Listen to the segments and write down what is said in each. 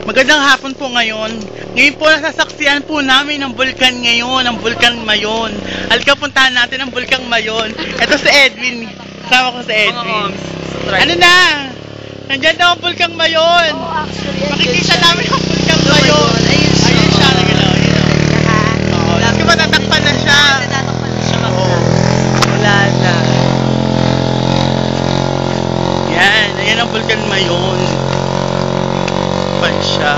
Magandang hapon po ngayon. Ngayon po nasasaksihan po namin ang bulkan ngayon, ang bulkan Mayon. Halika puntahan natin ang bulkan Mayon. Ito si Edwin. Kasama ko si Edwin. Ano na? Nandiyan na ang bulkan Mayon. Makikita namin ang bulkan Mayon. Ayun siya. Kasi matatakpan na siya. Wala na. Ayan ang bulkan Mayon. Pan siya.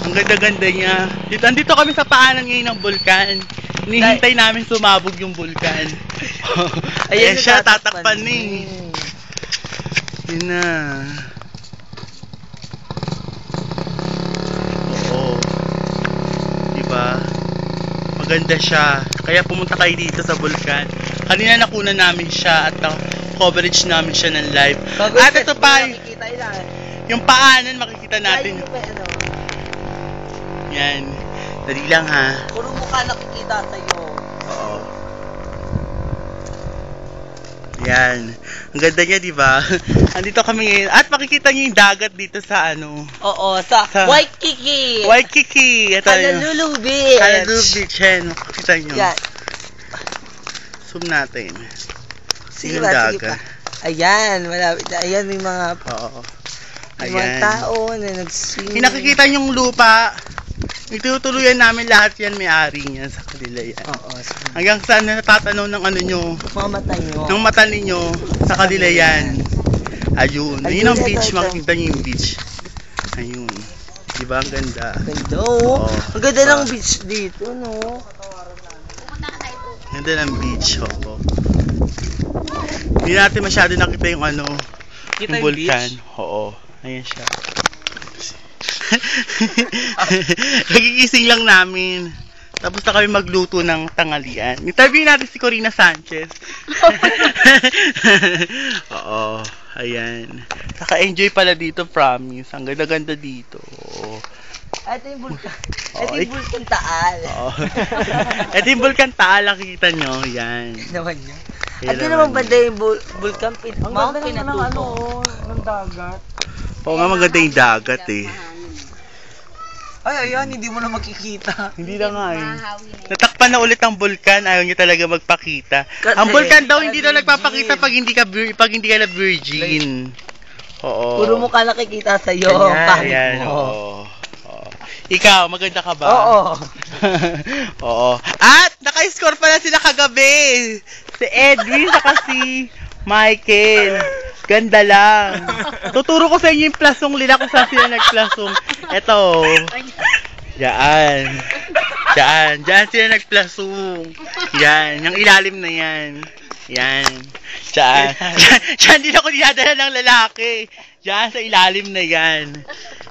Ang ganda-ganda niya. Andito kami sa paanan ngayon ng bulkan. Hinihintay namin sumabog yung bulkan. Ayan siya, tatakpan ni. Yun na. Oo. Diba? Maganda siya. Kaya pumunta kayo dito sa bulkan. Kanina nakuna namin siya at coverage namin siya ng live. At ito pa, yung paanan makikita natin. Yan. Dali lang ha. Puro mukha nakikita sa'yo. Oo. Yan. Ang ganda niya, di ba? Andito kami ngayon. At makikita niyo yung dagat dito sa ano. Oo, sa Waikiki. Waikiki. Ito Honolulu Beach. Honolulu Beach. Yan. Makikita niyo. Yan. Zoom natin. Sige yung ba, sige dagat. pa. Ayan, malapit na. Ayan yung mga, Oo. yung mga tao na nag-swim. Yung nakikita yung lupa. Itutuluyan namin lahat yan, may-ari niyan sa kanila yan. Oo. Hanggang saan na natatanaw ng ano nyo, Mga mata nyo. ng mata ninyo, sa kanila yan. Ayun. Ayun ang beach, makikita nyo yung beach. Ayun. Diba ang ganda? Ganda oh. Oo. Ang ganda ng beach dito, no? Ganda ng beach, oo. Hindi natin masyado nakita yung ano, yung vulkan. Oo. Ayan siya. Nagigising lang namin. Tapos na kami magluto ng tanghalian. Interview natin si Corina Sanchez. Oo. Ayan. Naka-enjoy pala dito, promise. Ang ganda-ganda dito. Oo. Ito yung vulkan. Oo, Ito yung vulkan Taal. Oo. Ito yung vulkan Taal, nakikita nyo. Yan. Naman nyo. Yan At naman banda yung vulkan Mount Pinatubo. Ng dagat. Oo nga, maganda yung dagat eh. Ay, ayan, hindi mo na makikita. Hindi na nga eh. Natakpan na ulit ang bulkan, ayaw niya talaga magpakita. Ang bulkan daw hindi daw nagpapakita pag hindi ka na virgin. Oo. Puro mukha nakikita sa'yo. Ayan, oo. Ikaw, maganda ka ba? Oo. Oo. At naka-score pala sila kagabi. Si Edwin saka si Michael. Ganda lang. Tuturo ko sa inyo yung plasong nila kung saan sila nagplasong. Eto. Diyan. Diyan sila nagplasong. Yan. Yung ilalim na yan. Yan. Diyan din ako dinadala ng lalaki. Diyan sa ilalim na yan.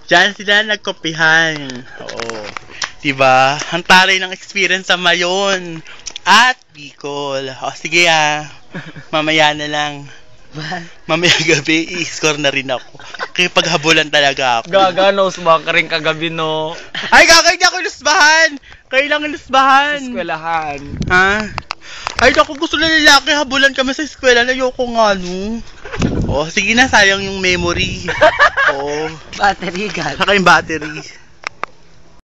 Diyan sila nagkopihan. Oo. Diba? Ang taray ng experience sa Mayon. At Bicol. O sige mamaya na lang. Mamaya gabi, i-score na rin ako. Kaya paghabulan talaga ako. Gaganos ba ka rin kagabi, no? Ay, gagawin niya ako ilusbahan! Kailangan ilusbahan! Sa eskwelahan. Ha? Ay, naku, gusto na lalaki, habulan kami sa eskwela. Ayoko nga, no? Oh, sige na, sayang yung memory. Oh. Battery gun. Saka yung battery.